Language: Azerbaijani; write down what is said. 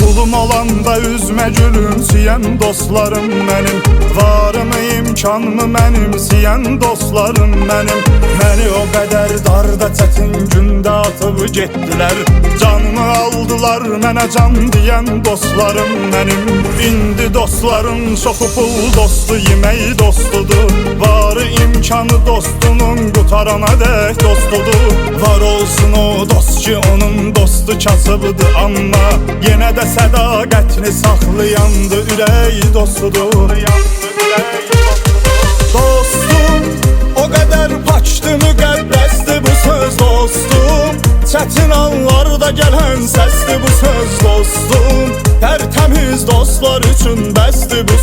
Pulum olanda üzme gülümseyen dostlarım benim, varımı imkanımı mənimseyen dostlarım benim. Məni o qədər darda çətin gündə atıb getdilər, canımı aldılar mənə can deyən dostlarım benim. İndi dostların çoxu pul dostu, yemək dostudur, varı imkanı dostunun qutarana dək dostudur. Var olsun o dost ki onun dostu kasıbdır, amma yenə də sədaqətini saxlayandı ürək dostudur. Dostum o qədər pakdı, müqəddəsdir bu söz dostum, çətin anlarda gələn səsdir bu söz dostum, tərtəmiz dostlar üçün bəsdir bu